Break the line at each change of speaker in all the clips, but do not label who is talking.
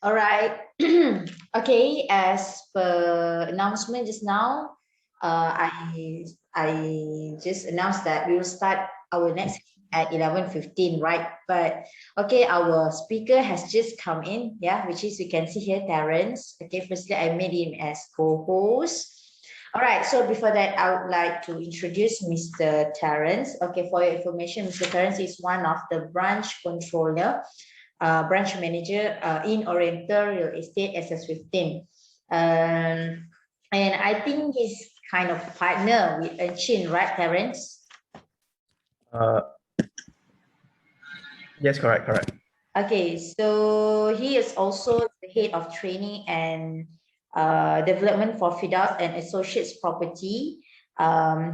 All right. Okay, as per announcement just now, I just announced that we will start our next at 11:15, right? But okay, our speaker has just come in, yeah, which is you can see here, Terrence. Okay, firstly, I made him as co-host. All right, so before that, I would like to introduce Mr. Terrence. Okay, for your information, Mr. Terrence is one of the branch controller, branch manager in Oriental Real Estate SS15. And I think he's kind of partner with Chin, right, Terrence?
Yes, correct.
Okay, so he is also the head of training and development for Fidas and Associates Property.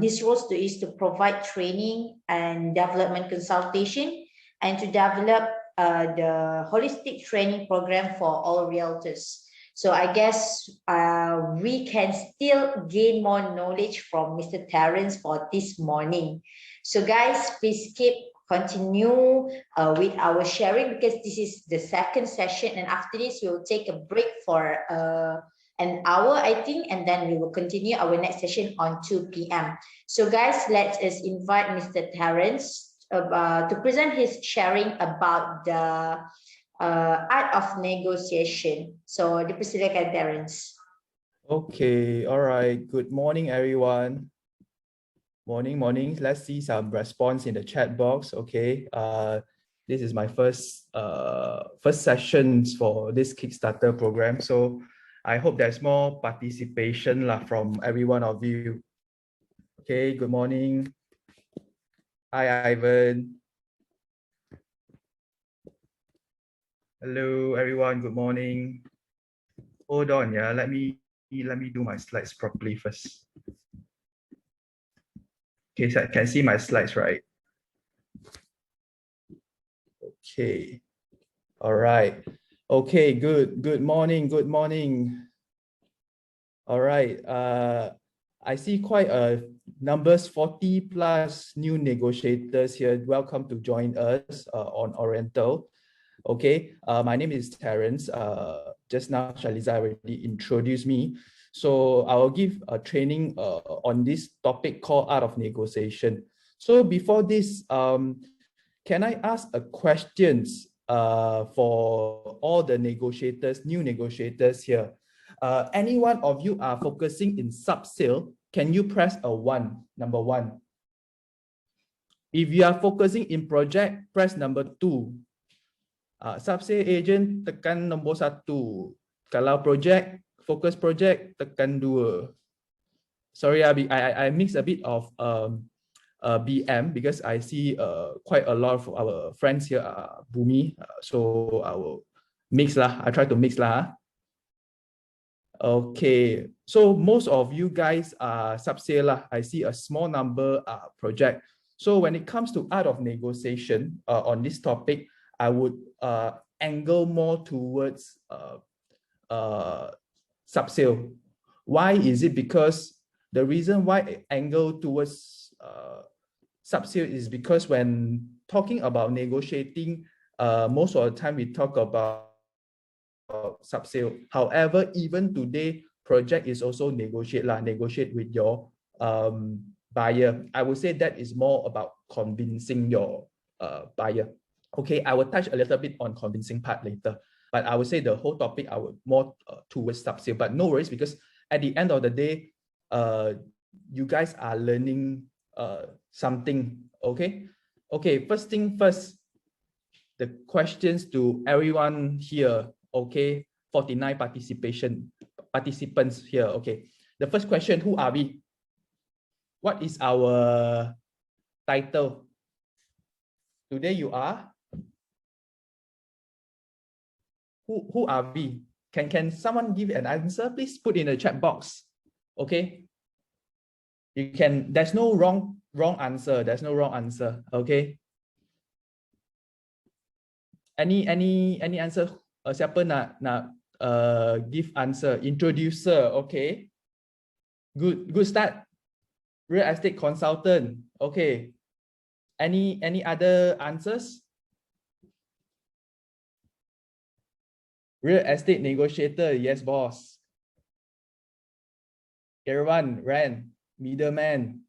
His role is to provide training and development consultation and to develop the holistic training program for all realtors. So I guess we can still gain more knowledge from Mr. Terrence for this morning. So guys, please continue with our sharing because this is the second session, and after this we'll take a break for an hour, I think, and then we will continue our next session on 2 p.m. So guys, let us invite Mr. Terrence to present his sharing about the art of negotiation. So dipersilakan, Terrence.
Okay, all right. Good morning, everyone. Morning. Let's see some response in the chat box. Okay. This is my first sessions for this Kickstarter program. So I hope there's more participation from every one of you. Okay, good morning. Hi, Ivan. Hello, everyone. Good morning. Hold on, yeah. Let me do my slides properly first. Okay, so I can see my slides, right? Okay. All right. Okay, good morning. All right. I see quite a numbers, 40 plus new negotiators here. Welcome to join us on Oriental. Okay, my name is Terrence. Just now Shaliza already introduced me. So I will give a training on this topic called Art of Negotiation. So before this, can I ask a questions for all the negotiators, new negotiators here? Any one of you are focusing in sub-sale, can you press a 1, number 1? If you are focusing in project, press number 2. Sub-sale agent, tekan nombor 1. Kalau project, focus project, tekan 2. Sorry, I mix a bit of BM because I see quite a lot of our friends here are Bumi, so I will mix lah. I try to mix lah. Okay, so most of you guys are sub-sale lah. I see a small number project. So when it comes to art of negotiation on this topic, I would angle more towards sub-sale. Why is it? Because the reason why I angle towards sub-sale is because when talking about negotiating, most of the time we talk about sub-sale. However, even today, project is also negotiate with your buyer. I would say that is more about convincing your buyer. Okay, I will touch a little bit on convincing part later, but I would say the whole topic I would more towards sub-sale. But no worries, because at the end of the day, you guys are learning something. Okay, first thing first, the questions to everyone here. Okay, 49 participants here. Okay, the first question, who are we? What is our title? Today you are? Who are we? Can someone give an answer? Please put in the chat box. Okay, you can, there's no wrong answer. There's no wrong answer. Okay, any answer? Siapa nak give answer? Introducer. Okay, good start. Real estate consultant. Okay, any other answers? Real estate negotiator, yes, boss. Everyone, rent, middleman,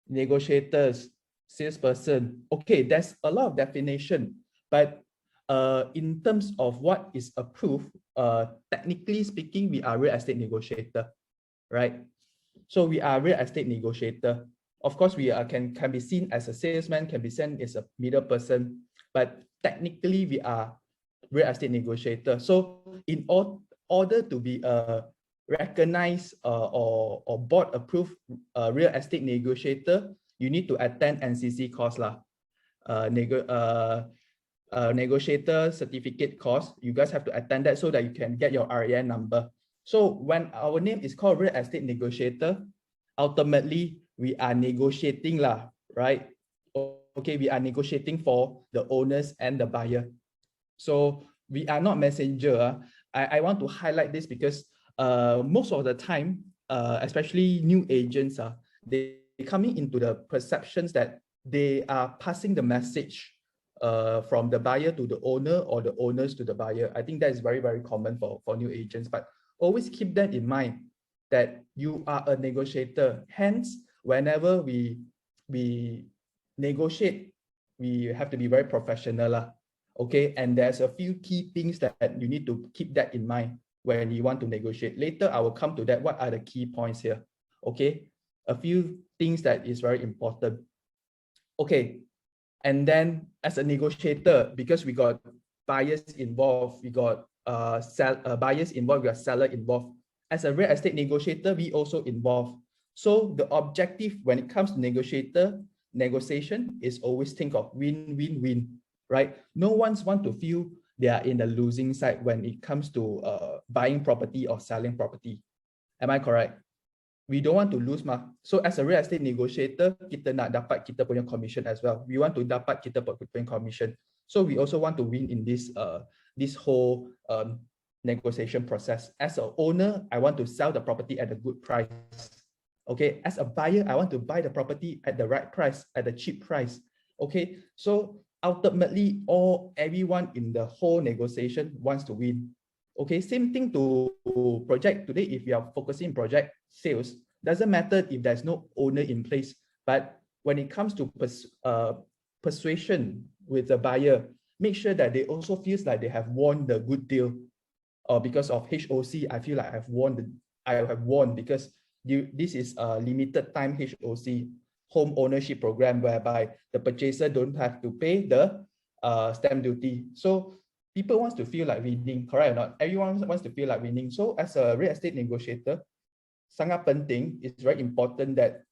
negotiators, salesperson. Okay, there's a lot of definition, but in terms of what is approved, technically speaking, we are real estate negotiator, right? So we are real estate negotiator. Of course, we are can be seen as a salesman, can be seen as a middle person, but technically we are real estate negotiator. So in order to be a recognized or board approved real estate negotiator, you need to attend NCC course lah. Negotiator certificate course. You guys have to attend that so that you can get your REN number. So when our name is called real estate negotiator, ultimately we are negotiating lah, right? Okay, we are negotiating for the owners and the buyer. So we are not messenger. I want to highlight this because most of the time, especially new agents, they coming into the perceptions that they are passing the message from the buyer to the owner or the owners to the buyer. I think that is very, very common for new agents, but always keep that in mind that you are a negotiator. Hence, whenever we negotiate, we have to be very professional. Okay, and there's a few key things that you need to keep that in mind when you want to negotiate. Later, I will come to that. What are the key points here? Okay, a few things that is very important. Okay, and then as a negotiator, because we got buyers involved, we got buyers involved, we got seller involved. As a real estate negotiator, we also involved. So the objective when it comes to negotiation is always think of win-win-win, right? No one's want to feel they are in the losing side when it comes to buying property or selling property. Am I correct? We don't want to lose mah. So as a real estate negotiator, kita nak dapat kita punya commission as well. We want to dapat kita punya commission. So we also want to win in this whole negotiation process. As an owner, I want to sell the property at a good price. Okay, as a buyer, I want to buy the property at the right price, at a cheap price. Okay, so ultimately, everyone in the whole negotiation wants to win. Okay, same thing to project today. If you are focusing project sales, doesn't matter if there's no owner in place. But when it comes to persuasion with the buyer, make sure that they also feels like they have won the good deal. Or because of HOC, I feel like I have won because this is a limited time HOC, home ownership program, whereby the purchaser don't have to pay the stamp duty. So people wants to feel like winning, correct or not? Everyone wants to feel like winning. So as a real estate negotiator, sangat penting, it's very important that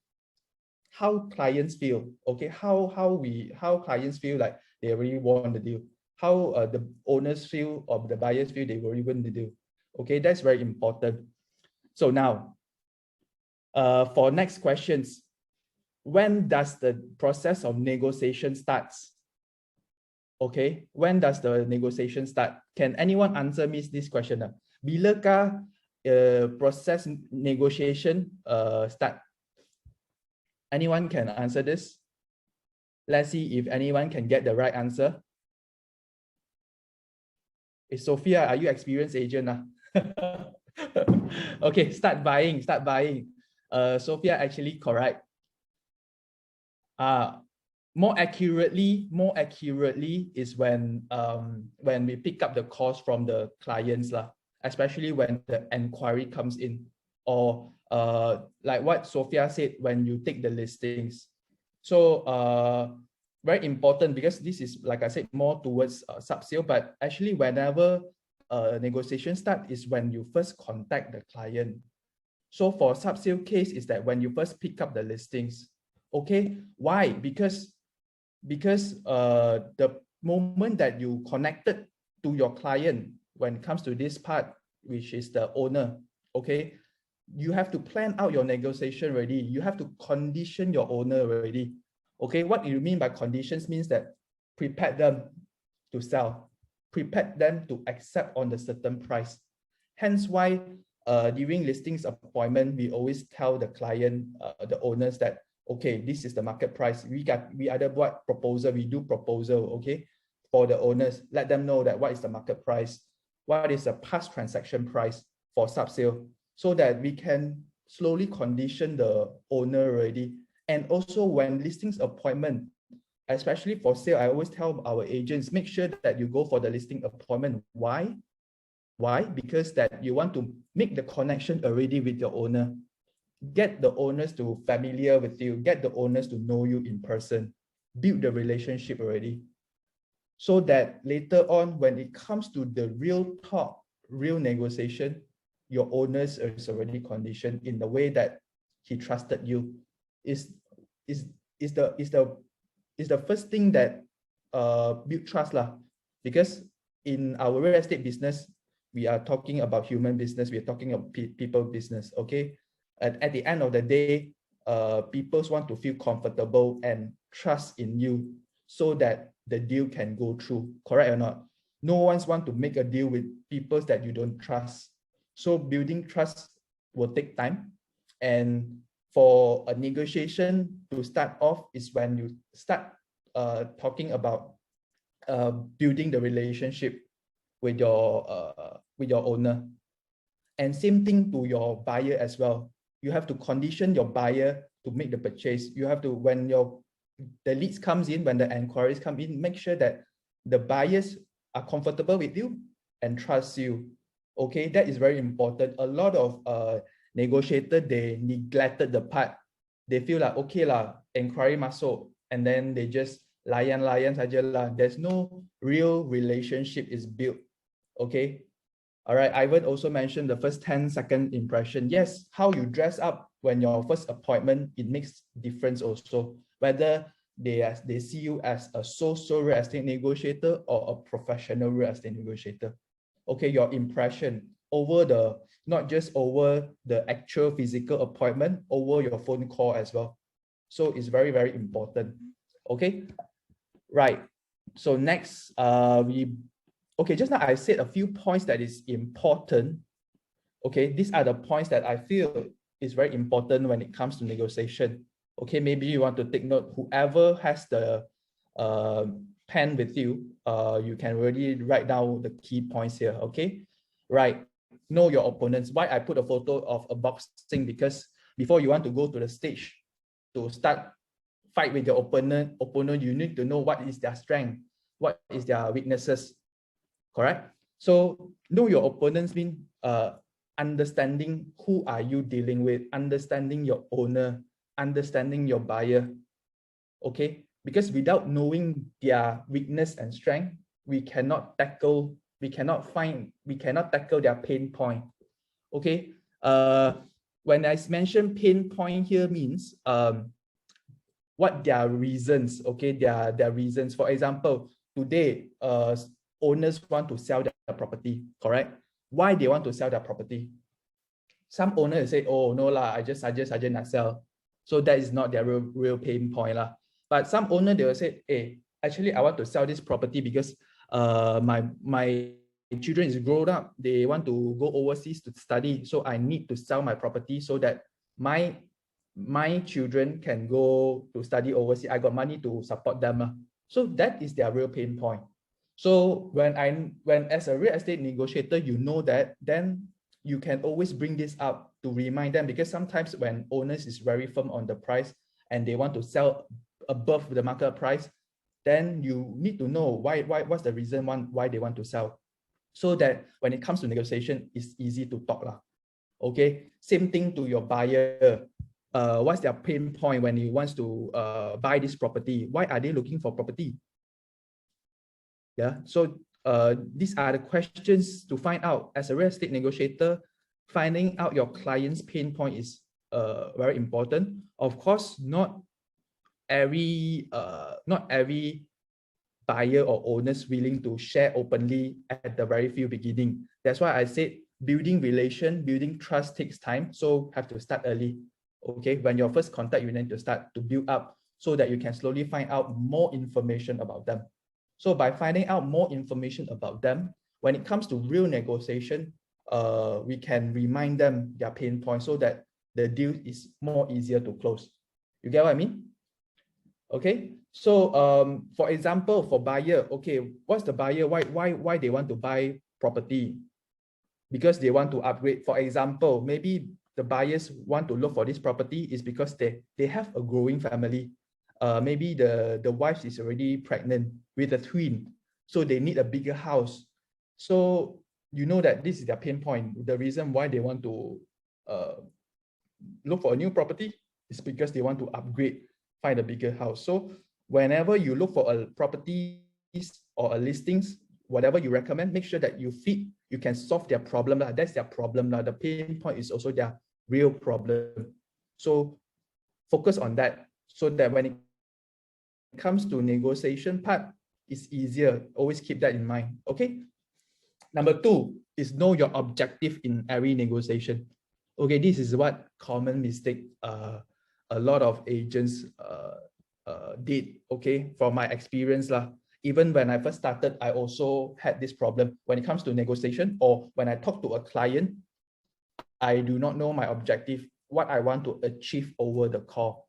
how clients feel, okay? How clients feel like they already won the deal. How the owners feel or the buyers feel they already won the deal. Okay, that's very important. So now, for next questions, when does the process of negotiation starts? Okay, when does the negotiation start? Can anyone answer me this question? Bilakah process negotiation start? Anyone can answer this? Let's see if anyone can get the right answer. Hey, Sophia, are you experienced agent? Okay, start buying. Sophia actually correct. More accurately is when we pick up the calls from the clients lah, especially when the inquiry comes in, or like what Sophia said, when you take the listings. So very important, because this is, like I said, more towards sub-sale, but actually whenever negotiation start is when you first contact the client. So for sub-sale case is that when you first pick up the listings. Okay, why? Because the moment that you connected to your client, when it comes to this part, which is the owner, okay, you have to plan out your negotiation already. You have to condition your owner already. Okay, what you mean by conditions means that prepare them to sell, prepare them to accept on the certain price. Hence why during listings appointment, we always tell the client, the owners that, okay, this is the market price. We either what proposal, we do proposal, okay, for the owners. Let them know that what is the market price. what is the past transaction price for sub-sale, so that we can slowly condition the owner already. And also when listings appointment, especially for sale, I always tell our agents, make sure that you go for the listing appointment. Why? Why? Because that you want to make the connection already with your owner. Get the owners to familiar with you, get the owners to know you in person, build the relationship already. So that later on, when it comes to the real talk, real negotiation, your owners is already conditioned in the way that he trusted you. Is the first thing that build trust lah. Because in our real estate business, we are talking about human business, we are talking about people business, okay? At the end of the day, people want to feel comfortable and trust in you so that the deal can go through, correct or not? No one's want to make a deal with people that you don't trust. So building trust will take time. And for a negotiation to start off is when you start talking about building the relationship with your owner. And same thing to your buyer as well. You have to condition your buyer to make the purchase. You have to, when the leads comes in, when the inquiries come in, make sure that the buyers are comfortable with you and trust you. Okay, that is very important. A lot of negotiators, they neglected the part. They feel like, okay lah, inquiry masuk, and then they just layan saja lah. There's no real relationship is built. Okay. All right, Ivan also mentioned the first 10-second impression. Yes, how you dress up when your first appointment, it makes difference also. Whether they see you as a social real estate negotiator or a professional real estate negotiator. Okay, your impression over not just over the actual physical appointment, over your phone call as well. So it's very, very important. Okay, right. So next, okay, just now I said a few points that is important. Okay, these are the points that I feel is very important when it comes to negotiation. Okay, maybe you want to take note. Whoever has the pen with you, you can really write down the key points here. Okay, right. Know your opponents. Why I put a photo of a boxing? Because before you want to go to the stage to start fight with your opponent, you need to know what is their strength, what is their weaknesses. Correct? So know your opponents means understanding who are you dealing with, understanding your owner, understanding your buyer. Okay? Because without knowing their weakness and strength, we cannot tackle their pain point. Okay? When I mention pain point here means what their reasons, okay? Their reasons. For example, today, owners want to sell their property, correct? Why they want to sell their property? Some owners say, oh, no lah, I just not sell. So that is not their real pain point lah. But some owner, they will say, hey, actually, I want to sell this property because my children is grown up. They want to go overseas to study. So I need to sell my property so that my children can go to study overseas. I got money to support them. So that is their real pain point. So when as a real estate negotiator, you know that, then you can always bring this up to remind them, because sometimes when owners is very firm on the price and they want to sell above the market price, then you need to know what's the reason why they want to sell, so that when it comes to negotiation, it's easy to talk lah. Okay, same thing to your buyer. What's their pain point when he wants to buy this property? Why are they looking for property? Yeah, so these are the questions to find out. As a real estate negotiator, finding out your client's pain point is very important. Of course, not every buyer or owners willing to share openly at the very few beginning. That's why I said building trust takes time. So have to start early. Okay, when your first contact, you need to start to build up so that you can slowly find out more information about them. So by finding out more information about them, when it comes to real negotiation, we can remind them their pain points so that the deal is more easier to close. You get what I mean? Okay. So for example, for buyer, okay, what's the buyer? Why they want to buy property because they want to upgrade. For example, maybe the buyers want to look for this property is because they have a growing family. Maybe the wife is already pregnant with a twin, so they need a bigger house. So you know that this is their pain point. The reason why they want to look for a new property is because they want to upgrade, find a bigger house. So whenever you look for a properties or a listings, whatever you recommend, make sure that you can solve their problem. That's their problem. The pain point is also their real problem. So focus on that so that when it comes to negotiation part, it's easier. Always keep that in mind. Okay. Number 2 is know your objective in every negotiation. Okay, this is what common mistake a lot of agents did. Okay, from my experience lah. Even when I first started, I also had this problem when it comes to negotiation, or when I talk to a client, I do not know my objective, what I want to achieve over the call.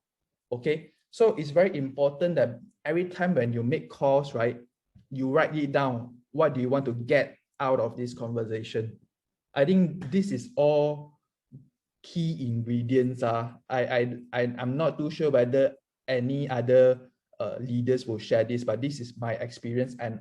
Okay, so it's very important that every time when you make calls, right, you write it down. What do you want to get out of this conversation? I think this is all key ingredients. I'm not too sure whether any other leaders will share this, but this is my experience and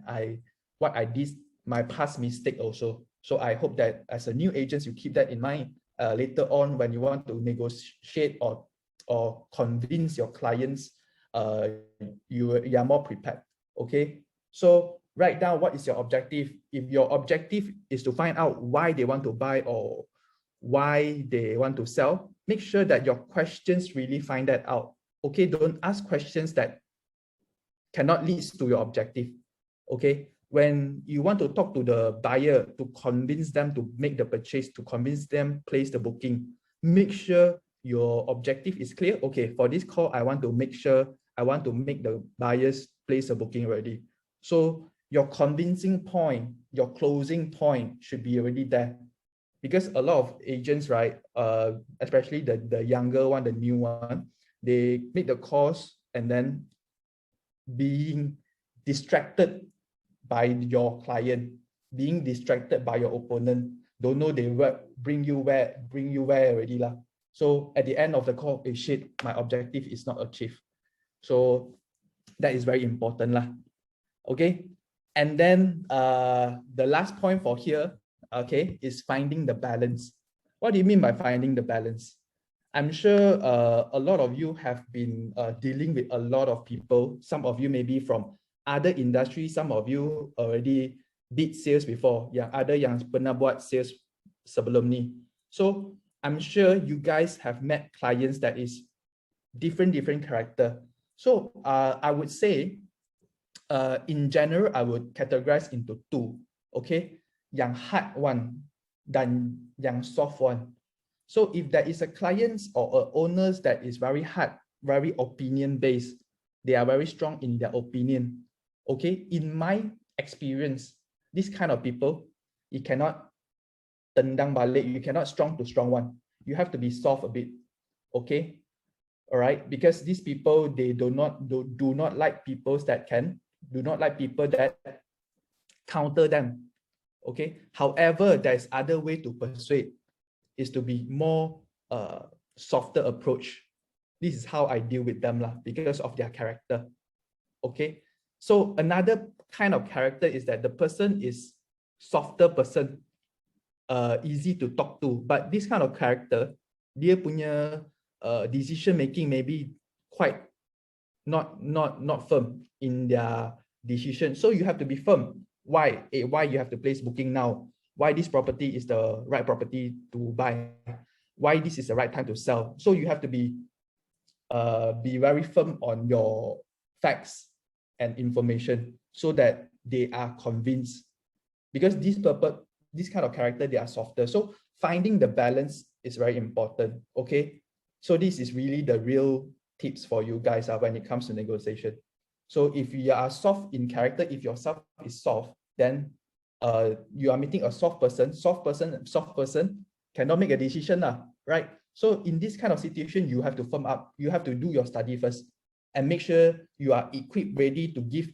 what I did, my past mistake also. So I hope that as a new agent, you keep that in mind later on when you want to negotiate or convince your clients, you are more prepared. Okay, so write down what is your objective. If your objective is to find out why they want to buy or why they want to sell, make sure that your questions really find that out. Okay, don't ask questions that cannot lead to your objective. Okay, when you want to talk to the buyer to convince them to make the purchase, to convince them place the booking, make sure your objective is clear. Okay, for this call, I want to make sure I want to make the buyers place a booking already. So your convincing point, your closing point should be already there. Because a lot of agents, right, especially the younger one, the new one, they make the calls and then being distracted by your client, being distracted by your opponent, don't know they bring you where already lah. So at the end of the call, shit, my objective is not achieved. So that is very important lah. Okay, and then the last point for here, okay, is finding the balance. What do you mean by finding the balance? I'm sure a lot of you have been dealing with a lot of people. Some of you may be from other industries. Some of you already did sales before. Yang ada yang pernah buat sales sebelum ni. So I'm sure you guys have met clients that is different character. So I would say, in general, I would categorize into 2. Okay, yang hard one dan yang soft one. So if there is a clients or owners that is very hard, very opinion based, they are very strong in their opinion. Okay, in my experience, this kind of people, you cannot tendang balik, you cannot strong to strong one. You have to be soft a bit. Okay, all right, because these people, they do not like people that counter them. Okay, however, there's other way to persuade, is to be more softer approach. This is how I deal with them lah, because of their character. Okay, so another kind of character is that the person is softer person, easy to talk to, but this kind of character, dia punya decision making may be quite not firm in their decision. So you have to be firm. Why you have to place booking now? Why this property is the right property to buy? Why this is the right time to sell? So you have to be very firm on your facts and information so that they are convinced. Because this kind of character, they are softer. So finding the balance is very important. Okay, so this is really the real tips for you guys when it comes to negotiation. So if you are soft in character, if yourself is soft, then you are meeting a soft person cannot make a decision, right? So in this kind of situation, you have to firm up. You have to do your study first and make sure you are equipped, ready to give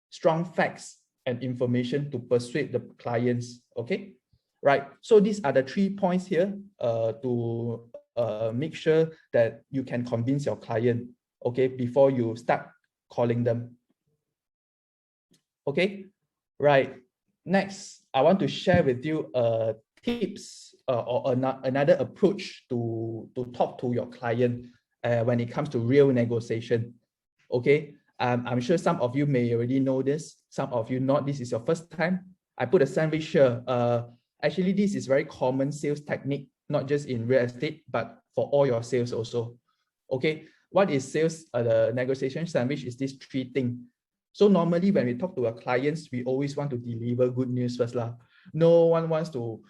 strong facts and information to persuade the clients. Okay, right. So these are the 3 points here to make sure that you can convince your client, okay, before you start calling them. Okay, right. Next, I want to share with you tips or another approach to talk to your client when it comes to real negotiation. Okay, I'm sure some of you may already know this, some of you not. This is your first time. I put a sandwich here. Actually, this is very common sales technique, not just in real estate, but for all your sales also. Okay, what is sales? The negotiation sandwich is these 3 things. So normally when we talk to our clients, we always want to deliver good news first lah. No one wants to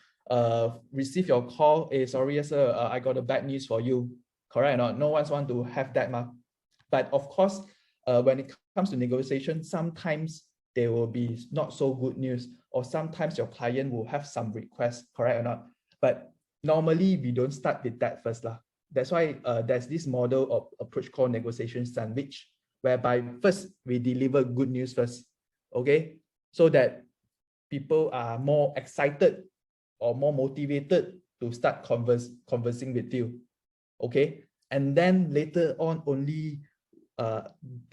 receive your call. Hey, sorry, yes, sir, I got a bad news for you. Correct or not? No one wants to have that. But of course, when it comes to negotiation, sometimes there will be not so good news, or sometimes your client will have some requests, correct or not? But normally we don't start with that first lah. That's why there's this model of approach called negotiation sandwich, whereby first we deliver good news first, okay? So that people are more excited or more motivated to start conversing with you, okay? And then later on only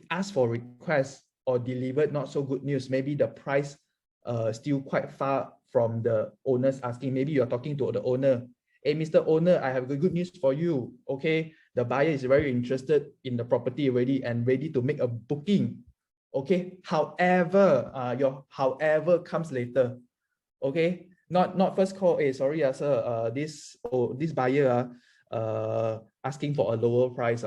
ask for requests or delivered not so good news. Maybe the price still quite far from the owners asking. Maybe you're talking to the owner. Hey, Mr. Owner, I have good news for you. Okay, the buyer is very interested in the property already and ready to make a booking. Okay, however, your however comes later. Okay, not first call. Hey, sorry, sir, this buyer asking for a lower price.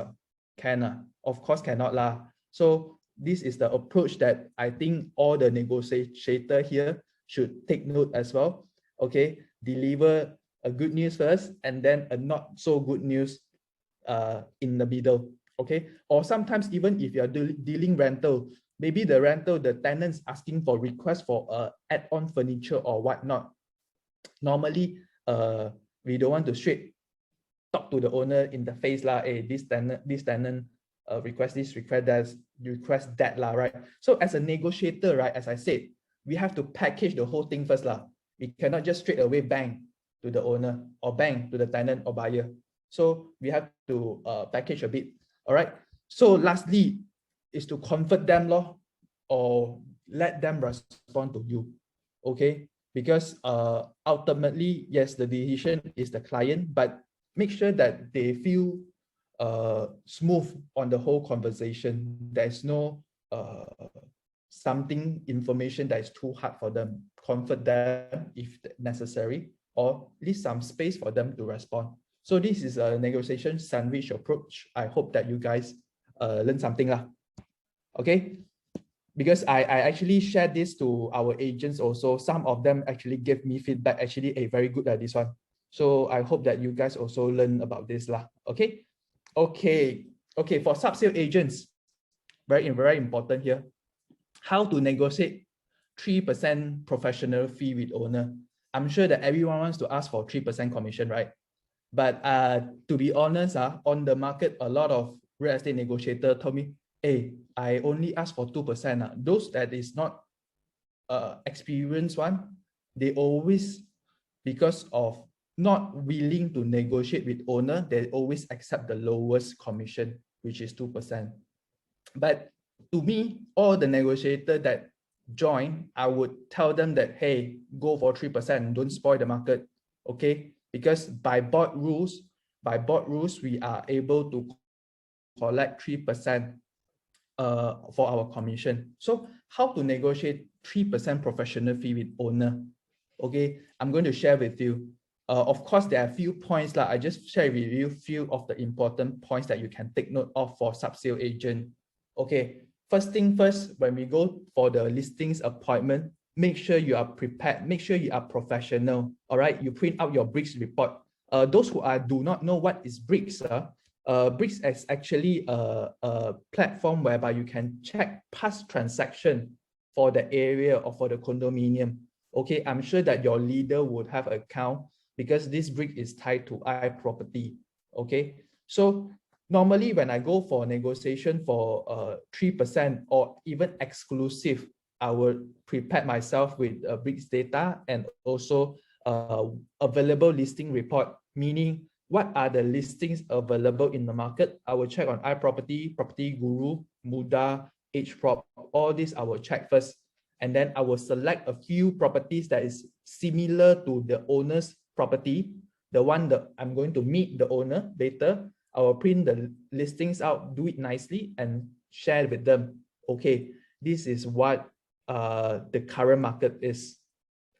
Can of course cannot lah. So this is the approach that I think all the negotiator here should take note as well. Okay, deliver a good news first and then a not so good news in the middle. Okay, or sometimes even if you're dealing rental, maybe the tenants asking for requests for add-on furniture or whatnot. Normally we don't want to straight talk to the owner in the face lah. Hey, this tenant request this, request that lah, right? So as a negotiator, right, as I said, we have to package the whole thing first lah. We cannot just straight away bang to the owner or bang to the tenant or buyer. So we have to package a bit. All right. So lastly is to comfort them law, or let them respond to you. Okay, because ultimately, yes, the decision is the client, but make sure that they feel smooth on the whole conversation. There's no something information that is too hard for them. Comfort them if necessary, or leave some space for them to respond. So this is a negotiation sandwich approach. I hope that you guys learn something lah. Okay, because I actually shared this to our agents also. Some of them actually gave me feedback, actually a very good at this one. So I hope that you guys also learn about this lah. Okay, for sub-sale agents, very important here. How to negotiate 3% professional fee with owner. I'm sure that everyone wants to ask for 3% commission, right? But to be honest, on the market, a lot of real estate negotiator told me, hey, I only ask for 2%. Those that is not experienced one, they always, because of not willing to negotiate with owner, they always accept the lowest commission, which is 2%. But to me, all the negotiator that join, I would tell them that, hey, go for 3%, don't spoil the market, okay? Because by board rules, we are able to collect 3% for our commission. So how to negotiate 3% professional fee with owner? Okay, I'm going to share with you. Of course, there are a few points I just share with you few of the important points that you can take note of for sub-sale agent. Okay, first thing first, when we go for the listings appointment, make sure you are prepared, make sure you are professional. All right, you print out your BRICS report. Those who do not know what is BRICS, BRICS is actually a platform whereby you can check past transaction for the area or for the condominium. Okay, I'm sure that your leader would have an account because this BRICS is tied to iProperty. Okay, so normally when I go for negotiation for 3% or even exclusive, I will prepare myself with bricks data and also available listing report, meaning what are the listings available in the market. I will check on iProperty, Property Guru, Muda, HProp, all these I will check first. And then I will select a few properties that is similar to the owner's property, the one that I'm going to meet the owner later. I will print the listings out, do it nicely, and share with them. Okay, this is what the current market is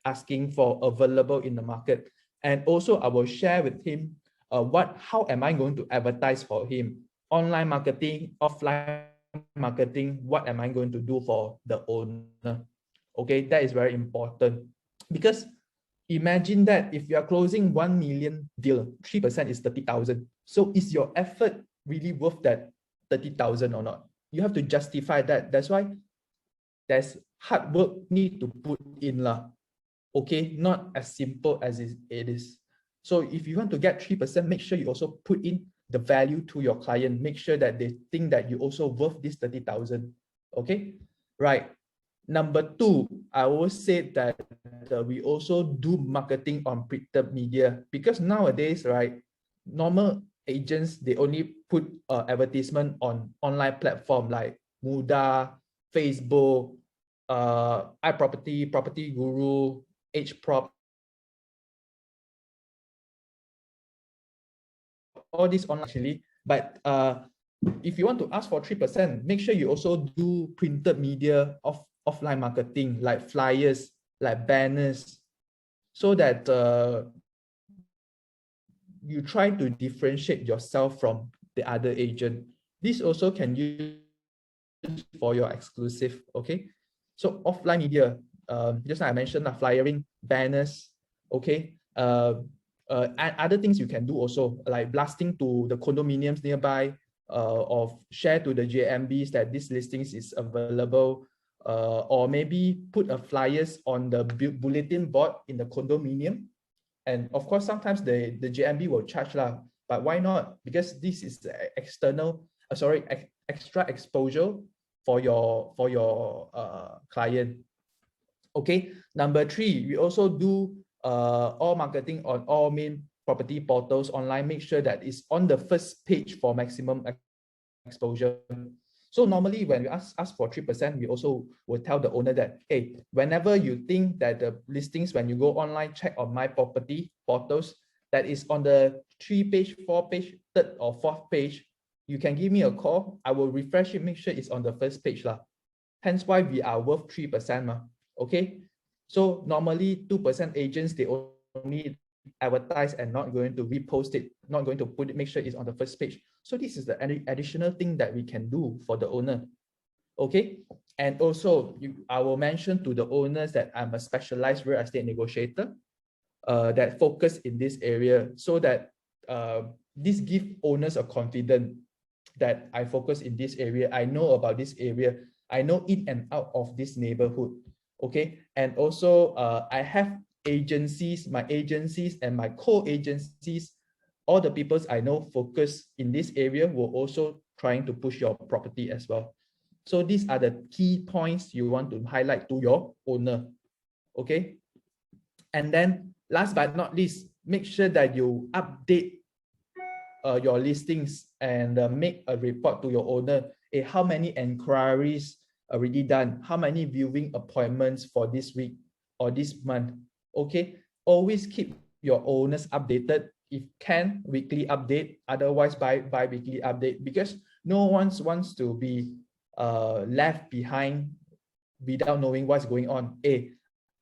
asking for, available in the market. And also I will share with him how am I going to advertise for him? Online marketing, offline marketing, what am I going to do for the owner? Okay, that is very important, because imagine that if you are closing 1 million deal, 3% is 30,000. So is your effort really worth that 30,000 or not? You have to justify that. That's why there's hard work need to put in lah. Okay, not as simple as it is. So if you want to get 3%, make sure you also put in the value to your client. Make sure that they think that you also worth this 30,000. Okay, right. Number two, I will say that we also do marketing on printed media, because nowadays, right, normal agents, they only put advertisement on online platform like Muda, Facebook, iProperty, Property Guru, HProp, all these online actually. But if you want to ask for 3%, make sure you also do printed media of offline marketing, like flyers, like banners, so that you try to differentiate yourself from the other agent. This also can use for your exclusive. Okay, so offline media, just like I mentioned, flyering, banners. Okay, and other things you can do also, like blasting to the condominiums nearby, or share to the JMBs that this listings is available, or maybe put a flyers on the bulletin board in the condominium. And of course, sometimes the JMB will charge lah, but why not? Because this is external, extra exposure for your client. Okay, number three, we also do all marketing on all main property portals online. Make sure that it's on the first page for maximum exposure. So normally when we ask for 3%, we also will tell the owner that, hey, whenever you think that the listings, when you go online, check on my property portals, that is on the 3-page, 4-page, 3rd or 4th page, you can give me a call. I will refresh it, make sure it's on the first page lah. Hence why we are worth 3%. Okay, so normally 2% agents, they only advertise and not going to repost it, not going to put it, make sure it's on the first page. So this is the additional thing that we can do for the owner. Okay, and also I will mention to the owners that I'm a specialized real estate negotiator that focus in this area, so that this gives owners a confidence that I focus in this area. I know about this area. I know in and out of this neighborhood. Okay, and also I have agencies, my agencies and my co-agencies, all the people I know focus in this area will also trying to push your property as well. So these are the key points you want to highlight to your owner. Okay, and then last but not least, make sure that you update your listings and make a report to your owner. Hey, how many inquiries already done? How many viewing appointments for this week or this month? Okay, always keep your owners updated. If can, weekly update, otherwise bi-weekly update, because no one wants to be left behind without knowing what's going on.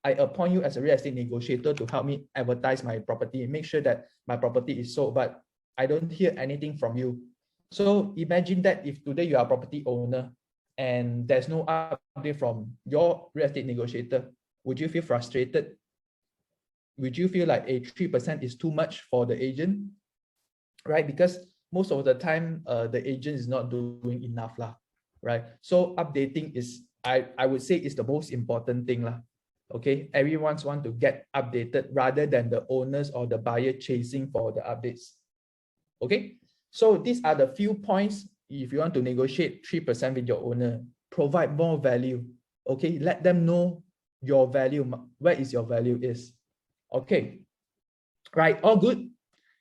I appoint you as a real estate negotiator to help me advertise my property, make sure that my property is sold, but I don't hear anything from you. So imagine that if today you are a property owner and there's no update from your real estate negotiator, would you feel frustrated? Would you feel like a 3% is too much for the agent? Right? Because most of the time, the agent is not doing enough lah, right? So updating is, I would say, is the most important thing lah. Okay, everyone wants to get updated rather than the owners or the buyer chasing for the updates. Okay, so these are the few points if you want to negotiate 3% with your owner. Provide more value. Okay, let them know your value, where is your value is. Okay, right, all good.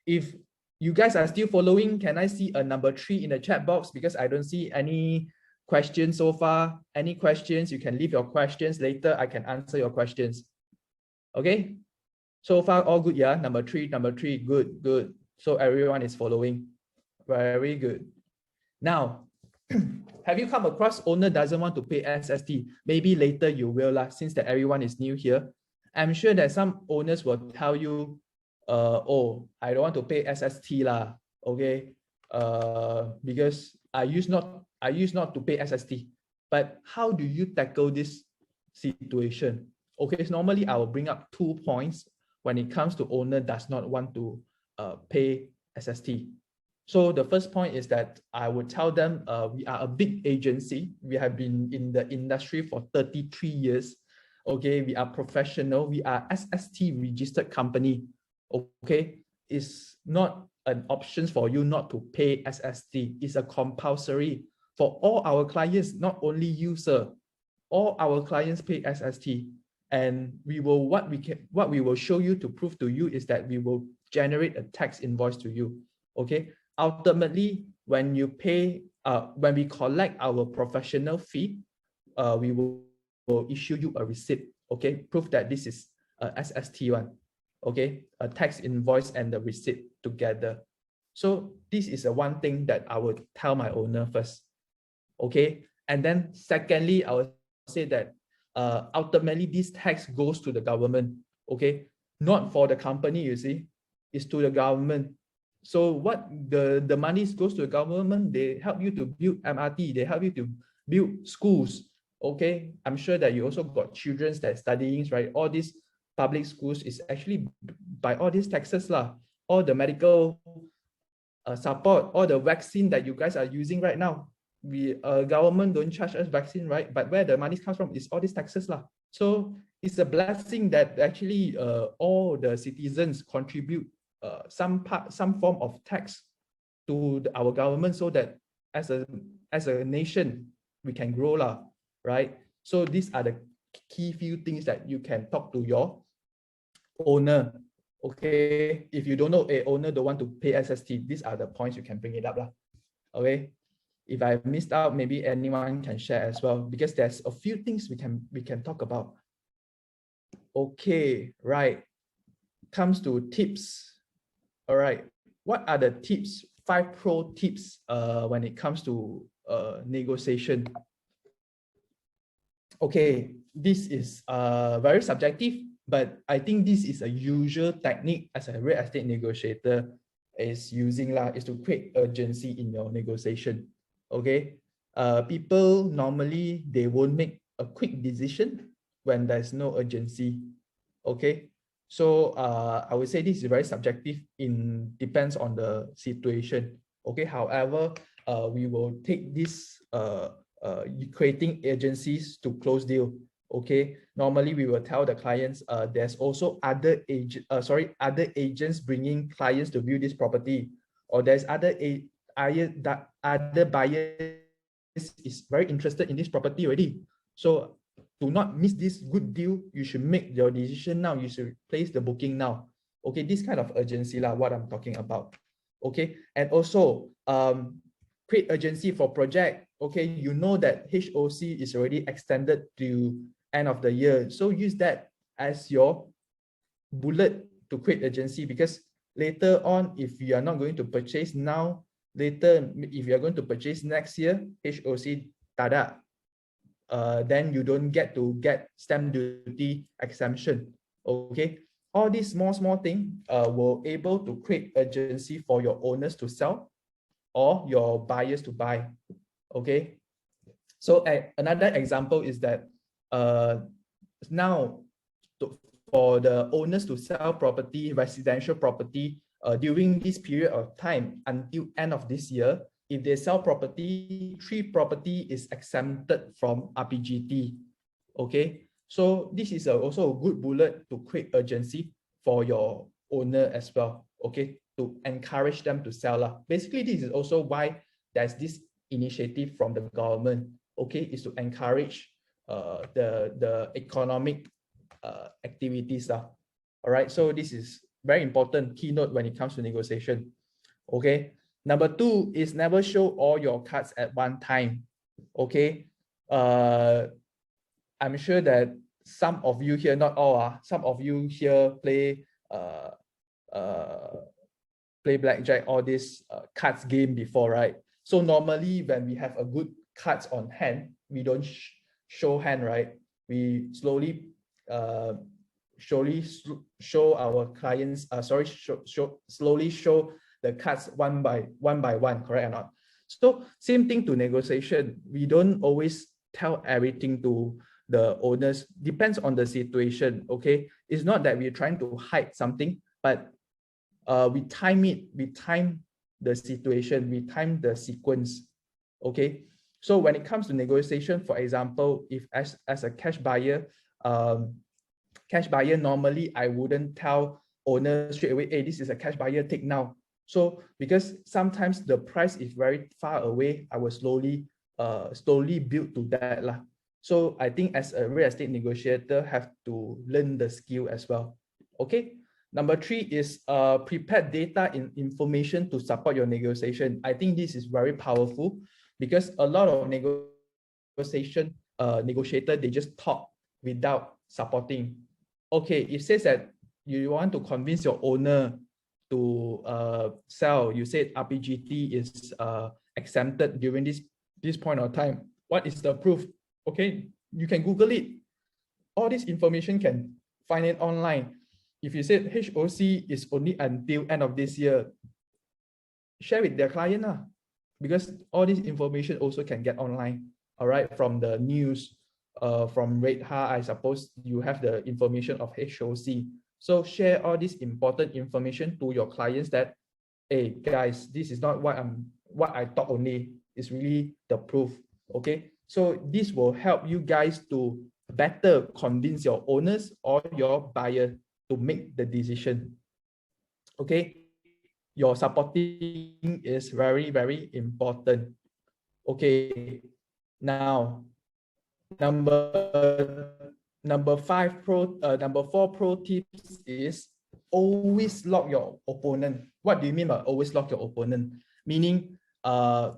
If you guys are still following, can I see a number 3 in the chat box? Because I don't see any questions so far. Any questions, you can leave your questions later. I can answer your questions. Okay, so far all good, yeah? Number three, good, good. So everyone is following. Very good. Now, have you come across owner doesn't want to pay SST? Maybe later you will lah, since that everyone is new here. I'm sure that some owners will tell you, oh, I don't want to pay SST lah, okay? Because I used not to pay SST. But how do you tackle this situation? Okay, so normally I will bring up 2 points when it comes to owner does not want to pay SST. So the first point is that I would tell them we are a big agency. We have been in the industry for 33 years. Okay, we are professional. We are SST registered company. Okay, it's not an option for you not to pay SST. It's a compulsory for all our clients, not only you, sir. All our clients pay SST. And we will what we will show you to prove to you is that we will generate a tax invoice to you. Okay. Ultimately, when you pay, when we collect our professional fee, we will issue you a receipt. Okay, prove that this is a SST one. Okay, a tax invoice and the receipt together. So this is the one thing that I would tell my owner first. Okay, and then secondly, I would say that ultimately this tax goes to the government. Okay, not for the company. You see, it's to the government. So what the money goes to the government, they help you to build MRT, they help you to build schools. Okay, I'm sure that you also got children that studying, right? All these public schools is actually by all these taxes lah. All the medical support, all the vaccine that you guys are using right now. We government don't charge us vaccine, right? But where the money comes from is all these taxes lah. So it's a blessing that actually all the citizens contribute some form of tax to our government, so that as a nation we can grow lah, right? So these are the key few things that you can talk to your owner. Okay, if you don't know a owner don't want to pay SST, these are the points you can bring it up lah. Okay, if I missed out, maybe anyone can share as well, because there's a few things we can talk about. Okay, right, comes to tips. All right, what are the tips, 5 pro tips when it comes to negotiation? Okay, this is very subjective, but I think this is a usual technique as a real estate negotiator is using lah, is to create urgency in your negotiation. Okay, people normally they won't make a quick decision when there's no urgency. Okay, so I would say this is very subjective, depends on the situation. Okay, however, we will take this creating agencies to close deal. Okay, normally we will tell the clients there's also other agents bringing clients to view this property, or there's other buyers is very interested in this property already. So do not miss this good deal. You should make your decision now. You should place the booking now. Okay, this kind of urgency lah, what I'm talking about. Okay, and also create urgency for project. Okay, you know that HOC is already extended to end of the year, so use that as your bullet to create urgency, because later on, if you are not going to purchase now, later if you are going to purchase next year, HOC tada, then you don't get stamp duty exemption. Okay, all these small things will able to create urgency for your owners to sell or your buyers to buy. Okay, so another example is that now for the owners to sell property, residential property, during this period of time until end of this year, if they sell property, 3 property is exempted from RPGT. Okay, so this is also a good bullet to create urgency for your owner as well. Okay, to encourage them to sell. Basically, this is also why there's this initiative from the government. Okay, is to encourage the economic activities. All right, so this is very important keynote when it comes to negotiation. Okay, number 2 is never show all your cards at one time. Okay, I'm sure that some of you here, not all, some of you here play blackjack, all this cards game before, right? So normally when we have a good cards on hand, we don't show hand, right? We slowly show our clients, slowly show the cards one by one, correct or not? So same thing to negotiation. We don't always tell everything to the owners. Depends on the situation. Okay, it's not that we're trying to hide something, but we time the situation, we time the sequence. Okay, so when it comes to negotiation, for example, if as a cash buyer, normally I wouldn't tell owner straight away, hey, this is a cash buyer, take now. So because sometimes the price is very far away, I will slowly build to that lah. So I think as a real estate negotiator, have to learn the skill as well. Okay. Number 3 is prepare data and information to support your negotiation. I think this is very powerful because a lot of negotiator, they just talk without supporting. Okay, it says that you want to convince your owner to sell. You said RPGT is exempted during this point of time. What is the proof? Okay, you can Google it. All this information can find it online. If you said HOC is only until end of this year, share with their client, because all this information also can get online, all right, from the news, from Redha, I suppose you have the information of HOC. So share all this important information to your clients that, hey guys, this is not what I thought only, it's really the proof. Okay, so this will help you guys to better convince your owners or your buyer to make the decision. Okay, your supporting is very, very important. Okay, now number 4 pro tips is always lock your opponent. What do you mean by always lock your opponent? Meaning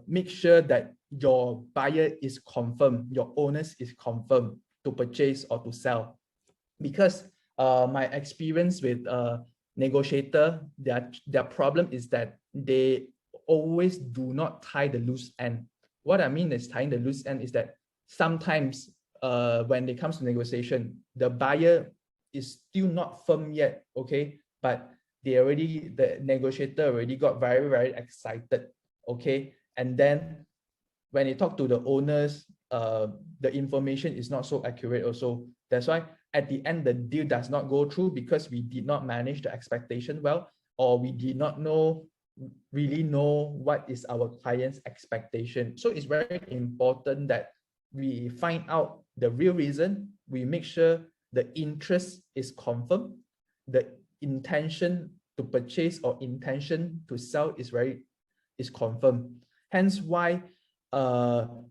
make sure that your buyer is confirmed, your owners is confirmed to purchase or to sell. Because my experience with negotiator, their problem is that they always do not tie the loose end. What I mean is tying the loose end is that sometimes when it comes to negotiation, the buyer is still not firm yet, okay, but the negotiator already got very, very excited, okay, and then when you talk to the owners, the information is not so accurate also. That's why at the end, the deal does not go through because we did not manage the expectation well, or we did not really know what is our client's expectation. So it's very important that we find out the real reason. We make sure the interest is confirmed, the intention to purchase or intention to sell is confirmed. Hence why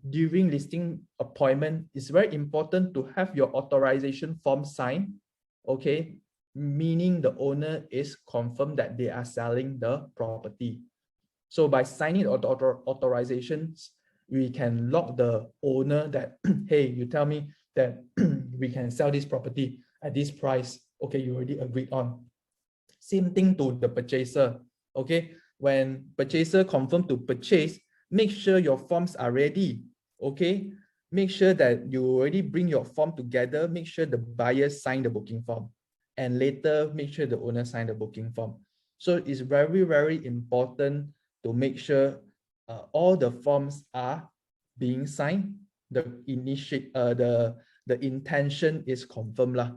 during listing appointment, it's very important to have your authorization form signed, okay, meaning the owner is confirmed that they are selling the property. So by signing authorizations, we can lock the owner that, hey, you tell me that we can sell this property at this price. Okay, you already agreed on. Same thing to the purchaser. Okay, when purchaser confirm to purchase, make sure your forms are ready. Okay, make sure that you already bring your form together. Make sure the buyer sign the booking form, and later make sure the owner sign the booking form. So it's very, very important to make sure all the forms are being signed. The intention is confirmed lah.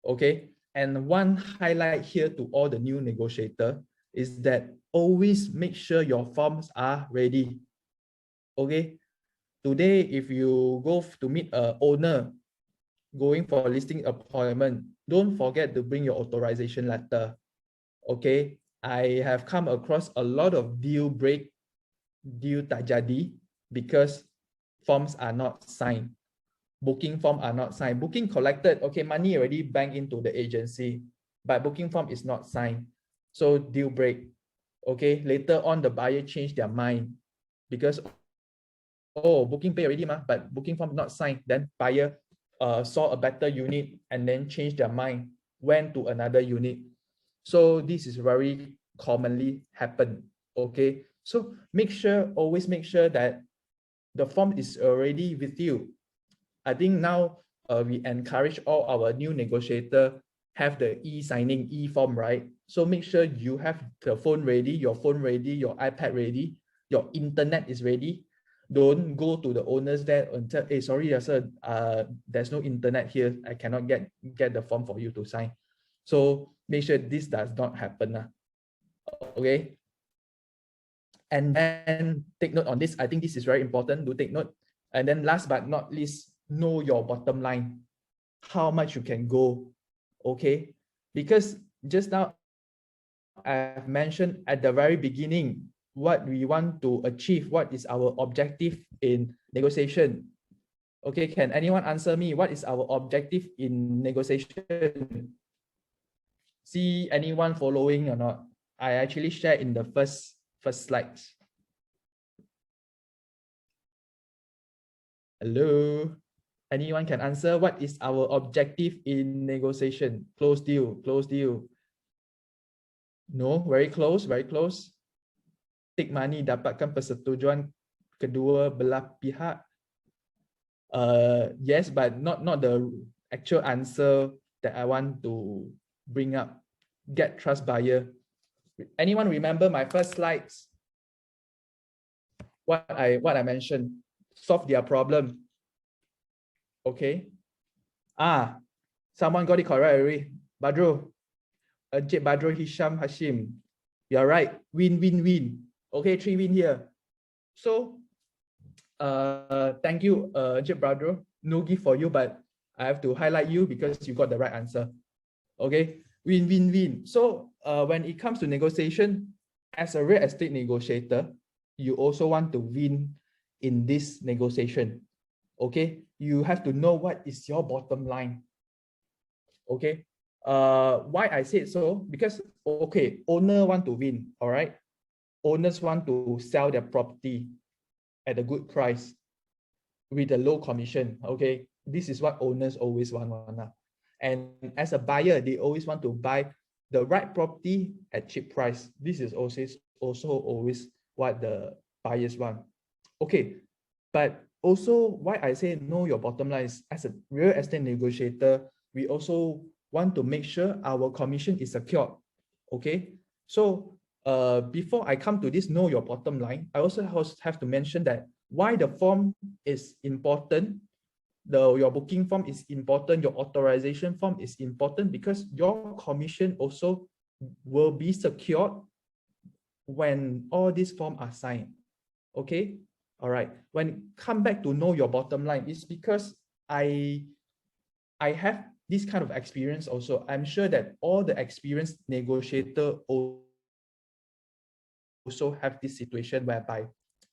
Okay, and one highlight here to all the new negotiator is that always make sure your forms are ready. Okay, today if you go to meet a owner going for a listing appointment, don't forget to bring your authorization letter. Okay, I have come across a lot of deal tak jadi because forms are not signed. booking form are not signed. Booking collected, okay, money already banked into the agency, but booking form is not signed. So deal break. Okay, later on the buyer changed their mind because, oh, booking pay already, but booking form not signed. Then buyer saw a better unit and then changed their mind, went to another unit. So this is very commonly happen. Okay, so always make sure that the form is already with you. I think now we encourage all our new negotiator have the e-signing e-form, right? So make sure you have the phone ready, your iPad ready, your internet is ready. Don't go to the owners there and tell, hey, sorry, sir, there's no internet here. I cannot get the form for you to sign. So make sure this does not happen. Okay. And then take note on this. I think this is very important to take note. And then last but not least, know your bottom line, how much you can go. Okay. Because just now I've mentioned at the very beginning what we want to achieve, what is our objective in negotiation. Okay, can anyone answer me? What is our objective in negotiation? See anyone following or not? I actually shared in the first slides. Hello? Anyone can answer? What is our objective in negotiation? Close deal, close deal. No, very close, very close. Take money, dapatkan persetujuan kedua belah pihak. Yes, but not the actual answer that I want to bring up. Get trust buyer. Anyone remember my first slides? What I mentioned, solve their problem. Okay. Someone got it correct already. Badro, Ajit Badro Hisham Hashim. You're right. Win, win, win. Okay, 3 win here. So, thank you, Ajit Badro. No gift for you, but I have to highlight you because you got the right answer. Okay, win, win, win. So, when it comes to negotiation, as a real estate negotiator, you also want to win in this negotiation. Okay, you have to know what is your bottom line. Okay, why I said so? Because, okay, owner want to win, all right? Owners want to sell their property at a good price with a low commission, okay? This is what owners always want. And as a buyer, they always want to buy the right property at cheap price. This is also always what the buyers want. Okay, but also why I say know your bottom line is as a real estate negotiator, we also want to make sure our commission is secured. Okay, so before I come to this know your bottom line, I also have to mention that why the form is important. Your booking form is important, your authorization form is important because your commission also will be secured when all these forms are signed. Okay, all right. When come back to know your bottom line, it's because I have this kind of experience also. I'm sure that all the experienced negotiator also have this situation whereby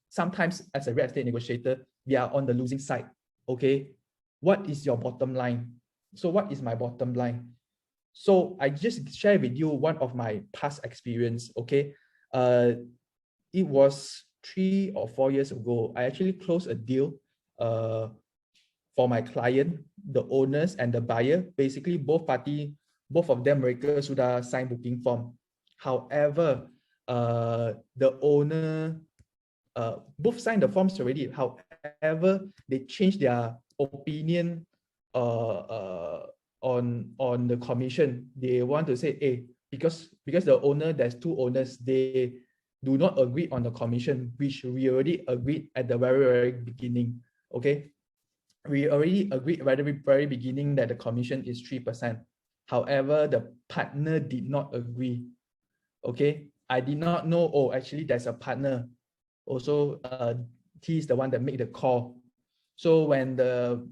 sometimes as a real estate negotiator, we are on the losing side. Okay, what is your bottom line? So what is my bottom line? So I just share with you one of my past experience. Okay, it was 3 or 4 years ago. I actually closed a deal for my client, the owners and the buyer. Basically, both of them mereka sudah sign booking form. However, the owner both signed the forms already. However, they changed their opinion on the commission. They want to say, hey, because the owner, there's 2 owners, they do not agree on the commission, which we already agreed at the very beginning. Okay, we already agreed at the very beginning that the commission is 3%. However, the partner did not agree. Okay, I did not know, oh, actually there's a partner. Also, he's the one that made the call. So when the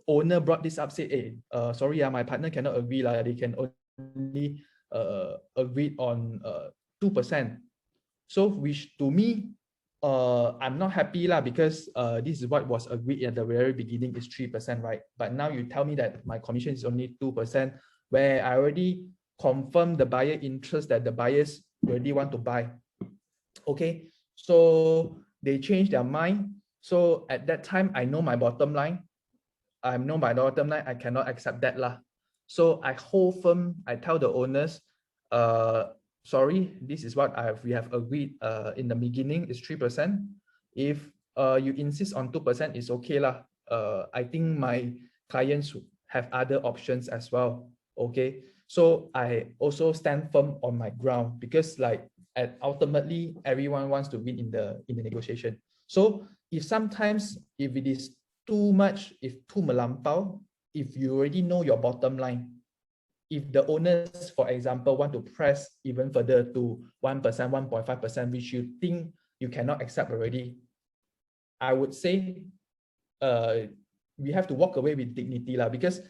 owner brought this up, said, hey, sorry, my partner cannot agree. They can only agree on 2%. So which to me, I'm not happy lah, because this is what was agreed at the very beginning is 3%, right? But now you tell me that my commission is only 2%, where I already confirmed the buyer interest that the buyers already want to buy. Okay, so they changed their mind. So at that time, I know my bottom line. I know my bottom line, I cannot accept that lah. So I hold firm, I tell the owners, sorry, this is what we have agreed in the beginning is 3%. If you insist on 2%, it's okay lah. I think my clients have other options as well. Okay, so I also stand firm on my ground, because like ultimately everyone wants to win in the negotiation. So if sometimes if it is too much, if too melampau, if you already know your bottom line, if the owners, for example, want to press even further to 1%, 1.5%, which you think you cannot accept already, I would say we have to walk away with dignity lah, because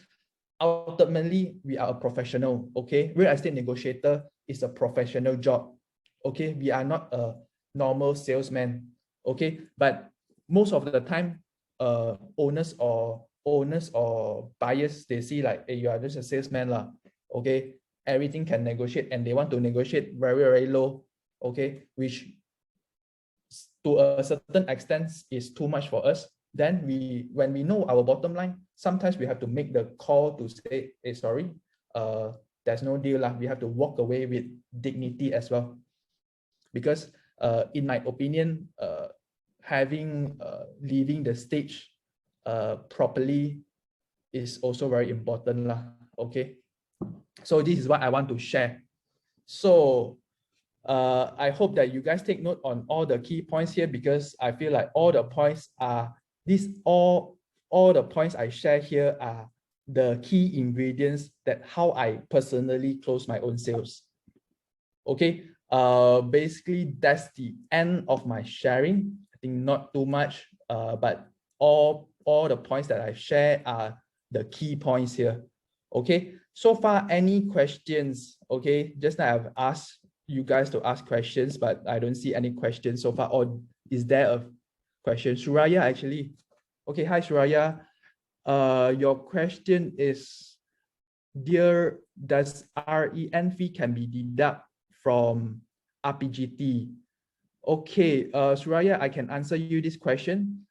ultimately we are a professional. Okay, real estate negotiator is a professional job. Okay, we are not a normal salesman. Okay, but most of the time owners or buyers, they see like, hey, you are just a salesman lah. Okay, everything can negotiate, and they want to negotiate very, very low. Okay, which to a certain extent is too much for us. Then when we know our bottom line, sometimes we have to make the call to say, hey, sorry, there's no deal lah. We have to walk away with dignity as well, because in my opinion, leaving the stage properly is also very important lah. Okay, so this is what I want to share. So I hope that you guys take note on all the key points here, because I feel like all the points are all the points I share here are the key ingredients that how I personally close my own sales. Okay, basically that's the end of my sharing. I think not too much, but all the points that I share are the key points here. Okay, so far any questions? Okay, just now I've asked you guys to ask questions, but I don't see any questions so far. Or is there a question? Suraya, actually. Okay, hi Suraya. Your question is, dear, does REN fee can be deducted from RPGT? Okay, Suraya, I can answer you this question.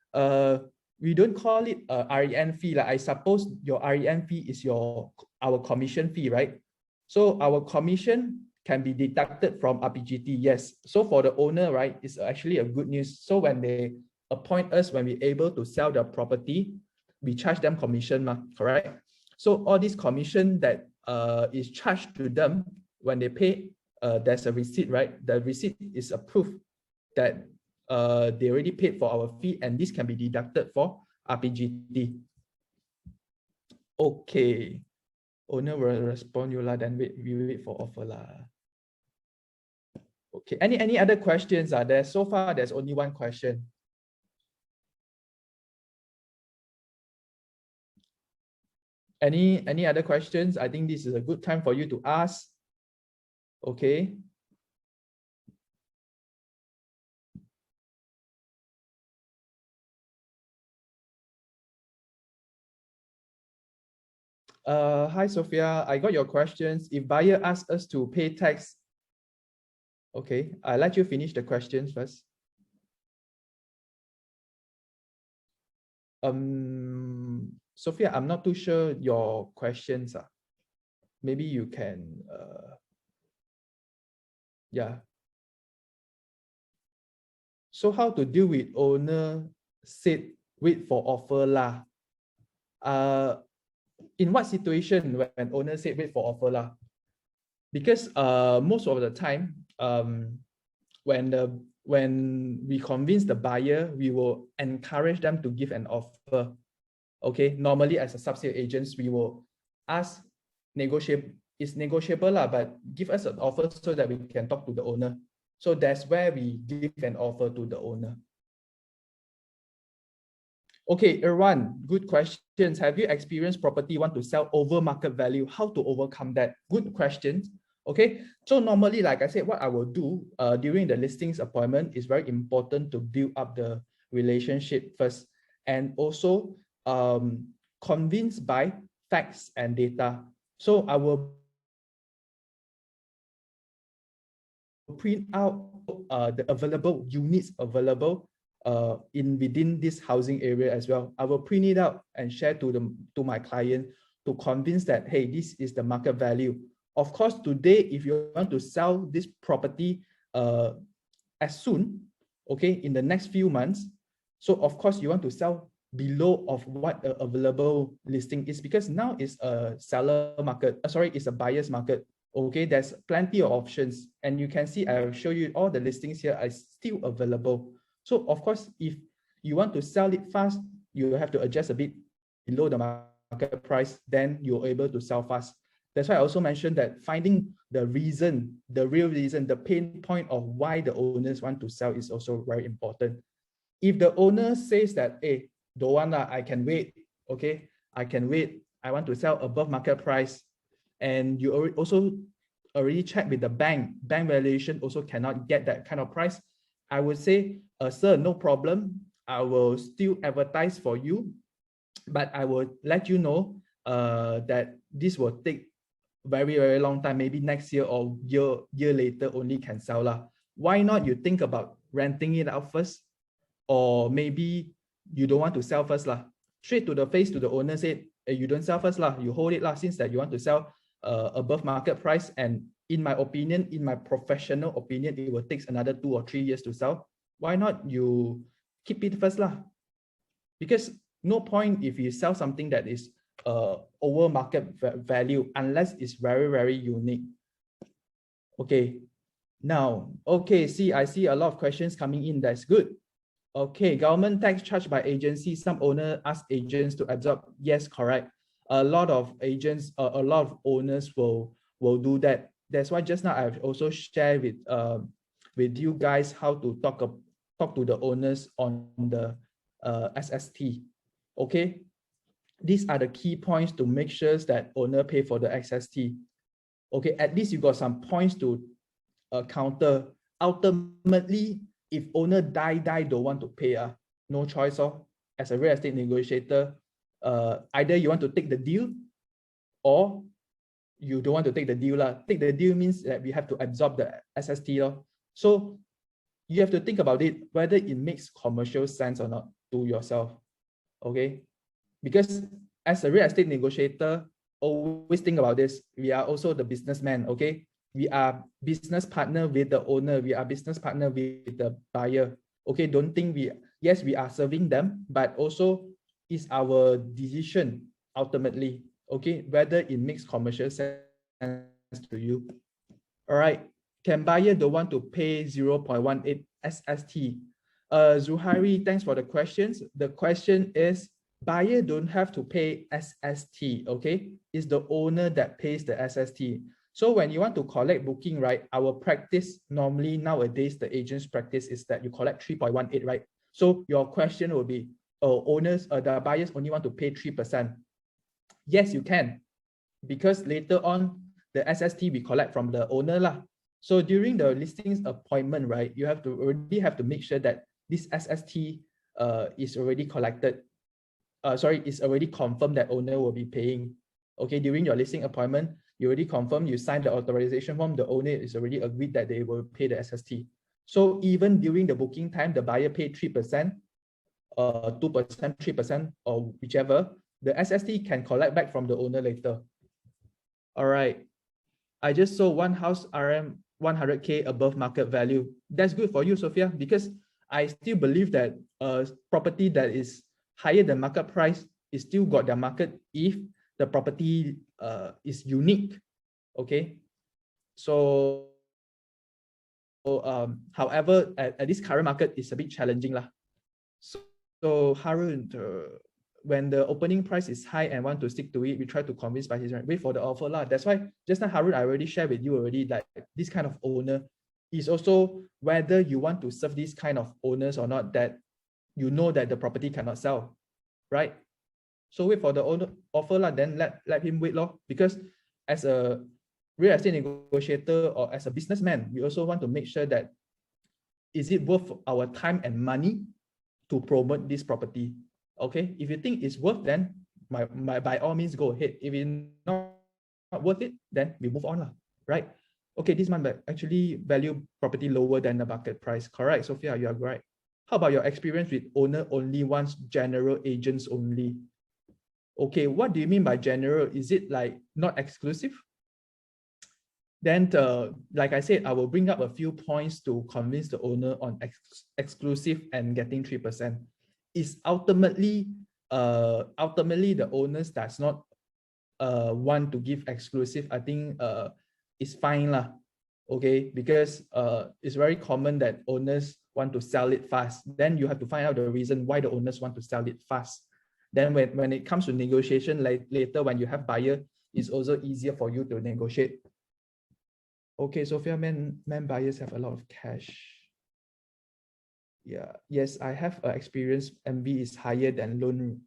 We don't call it a REN fee. Like, I suppose your REN fee is our commission fee, right? So our commission can be deducted from RPGT, yes. So for the owner, right, it's actually a good news. So when they appoint us, when we're able to sell the property, we charge them commission, correct? So all this commission that is charged to them when they pay, there's a receipt, right? The receipt is a proof that they already paid for our fee, and this can be deducted for RPGT. Okay, owner will respond you lah, then we wait for offer lah. Okay, any other questions are there? So far, there's only one question. Any other questions? I think this is a good time for you to ask. Okay. Hi, Sophia. I got your questions. If buyer asks us to pay tax, okay, I'll let you finish the questions first. Sophia, I'm not too sure your questions are. Maybe you can, yeah. So how to deal with owner said wait for offer lah? In what situation when owner said wait for offer lah? Because most of the time, when we convince the buyer, we will encourage them to give an offer. Okay, normally as a sub-sale agents, we will ask it's negotiable lah, but give us an offer so that we can talk to the owner. So that's where we give an offer to the owner. Okay, Erwan, good questions. Have you experienced property want to sell over market value? How to overcome that? Good questions. Okay, so normally, like I said, what I will do during the listings appointment is very important to build up the relationship first, and also convinced by facts and data. So I will print out the available units available in within this housing area as well. I will print it out and share to my client to convince that, hey, this is the market value. Of course, today, if you want to sell this property as soon, okay, in the next few months, so of course you want to sell below of what the available listing is, because now it's a seller market, sorry, it's a buyer's market. Okay, there's plenty of options, and you can see I'll show you all the listings here are still available. So of course, if you want to sell it fast, you have to adjust a bit below the market price, then you're able to sell fast. That's why I also mentioned that finding the reason, the real reason, the pain point of why the owners want to sell is also very important. If the owner says that, hey, don't want that, I can wait, okay, I can wait, I want to sell above market price, and you also already checked with the bank valuation also cannot get that kind of price, I would say, sir, no problem, I will still advertise for you, but I will let you know that this will take very long time, maybe next year or year later only can sell lah. Why not you think about renting it out first, or maybe you don't want to sell first lah. Straight to the face to the owner, said, hey, you don't sell first lah, you hold it lah, since that you want to sell above market price, and in my opinion, in my professional opinion, it will take another 2 or 3 years to sell. Why not you keep it first lah? Because no point if you sell something that is over market value unless it's very unique. Okay, now, okay, see, I see a lot of questions coming in. That's good. Okay, government tax charged by agencies. Some owner ask agents to absorb. Yes, correct. A lot of agents, a lot of owners will do that. That's why just now I've also shared with you guys how to talk to the owners on the SST. Okay, these are the key points to make sure that owner pay for the SST. Okay, at least you got some points to counter. Ultimately, if owner die don't want to pay, no choice. As a real estate negotiator, either you want to take the deal or you don't want to take the deal. Take the deal means that we have to absorb the SST. So you have to think about it, whether it makes commercial sense or not to yourself. Okay, because as a real estate negotiator, always think about this. We are also the businessman. Okay, we are business partner with the owner, we are business partner with the buyer. Okay, don't think yes, we are serving them, but also it's our decision ultimately, okay, whether it makes commercial sense to you. All right, can buyer don't want to pay 0.18 SST? Zuhairi, thanks for the questions. The question is, buyer don't have to pay SST, okay? It's the owner that pays the SST. So when you want to collect booking, right, our practice normally nowadays, the agent's practice is that you collect 3.18, right? So your question will be, the buyers only want to pay 3%. Yes, you can, because later on, the SST we collect from the owner lah. So during the listings appointment, right, you already have to make sure that this SST is already collected. It's already confirmed that owner will be paying. Okay, during your listing appointment, you already confirmed, you signed the authorization form, the owner is already agreed that they will pay the SST. So even during the booking time, the buyer paid 3%, 2%, 3%, or whichever, the SST can collect back from the owner later. All right, I just sold one house RM 100K above market value. That's good for you, Sophia, because I still believe that property that is higher than market price is still got their market if the property is unique. Okay, so however, at this current market is a bit challenging lah. So Harun, when the opening price is high and want to stick to it, we try to convince buyers, right, wait for the offer lah. That's why just now, Harun, I already shared with you already, like this kind of owner is also whether you want to serve these kind of owners or not, that you know that the property cannot sell, right? So wait for the owner offer lah, then let him wait lor. Because as a real estate negotiator or as a businessman, we also want to make sure that is it worth our time and money to promote this property? Okay, if you think it's worth, then by all means go ahead. If it's not worth it, then we move on, right? Okay, this month actually value property lower than the market price. Correct, Sophia, you are right. How about your experience with owner only ones, general agents only? Okay, what do you mean by general? Is it like not exclusive? Then, like I said, I will bring up a few points to convince the owner on exclusive and getting 3%. Is ultimately the owners does not want to give exclusive. I think it's fine lah. Okay, because it's very common that owners want to sell it fast. Then you have to find out the reason why the owners want to sell it fast. Then when it comes to negotiation later, when you have buyer, it's also easier for you to negotiate. Okay, Sophia, men buyers have a lot of cash. Yeah, yes, I have experience. MV is higher than loan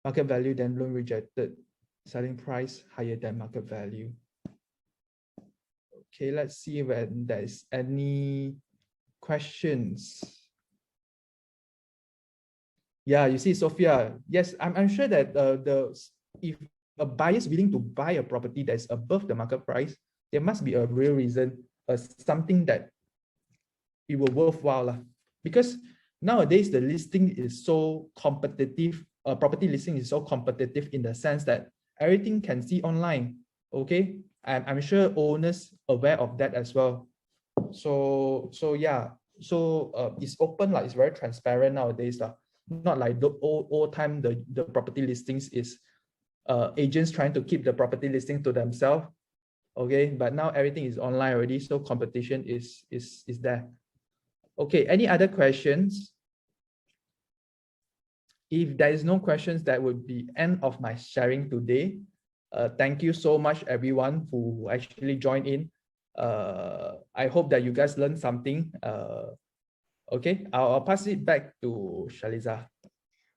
market value, than loan rejected. Selling price higher than market value. Okay, let's see when there's any questions. Yeah, you see, Sophia. Yes, I'm sure that if a buyer is willing to buy a property that's above the market price, there must be a real reason, something that it will worthwhile. Because nowadays the listing is so competitive, property listing is so competitive in the sense that everything can see online. Okay, I'm sure owners aware of that as well. So yeah, so it's open, like it's very transparent nowadays. Not like the old time, the property listings is agents trying to keep the property listing to themselves. Okay, but now everything is online already, so competition is there. Okay, any other questions? If there is no questions, that would be end of my sharing today. Thank you so much, everyone who actually joined in. I hope that you guys learned something. Okay, I'll pass it back to Shaliza.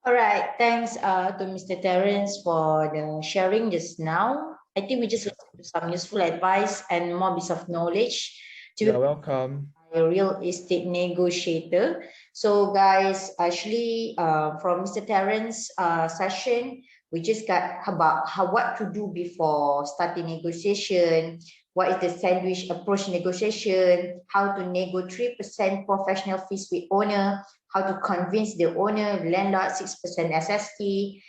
All right, thanks to Mr. Terence for the sharing just now. I think we just listened to some useful advice and more bits of knowledge.
You're welcome.
A real estate negotiator. So guys, actually from Mr. Terence session, we just got about what to do before starting negotiation, what is the sandwich approach negotiation, how to negotiate 3% professional fees with owner, how to convince the owner, landlord 6% SST,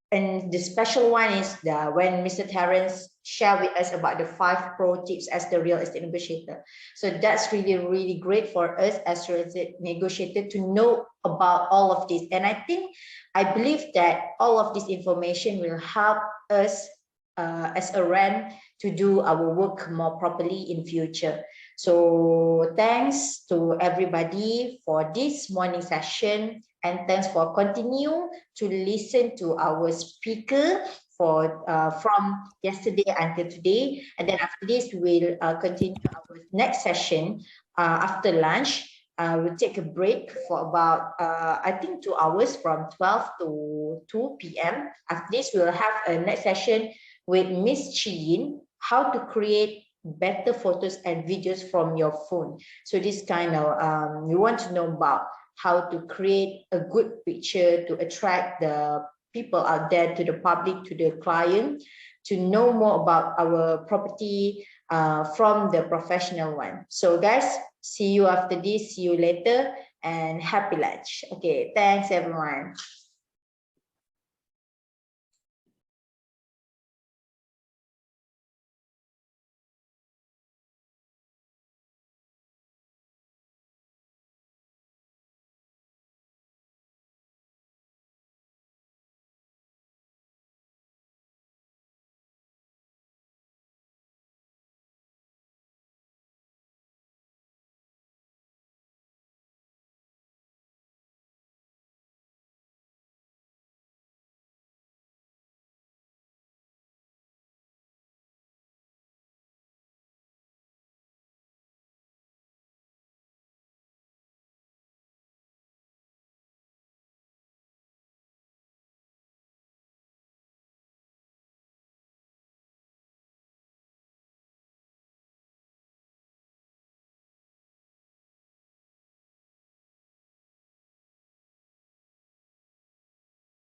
and the special one is when Mr. Terence shared with us about the 5 pro tips as the real estate negotiator. So that's really great for us as real estate negotiator to know about all of this. And I believe that all of this information will help us as a REN to do our work more properly in future. So thanks to everybody for this morning session, and thanks for continue to listen to our speaker for from yesterday until today. And then after this, we'll continue our next session after lunch. We'll take a break for about I think 2 hours from 12 to 2 p.m. After this, we'll have a next session with Miss Chi, how to create better photos and videos from your phone. So this kind of you want to know about how to create a good picture to attract the people out there, to the public, to the client, to know more about our property from the professional one. So guys, see you after this, see you later, and happy lunch. Okay, thanks everyone.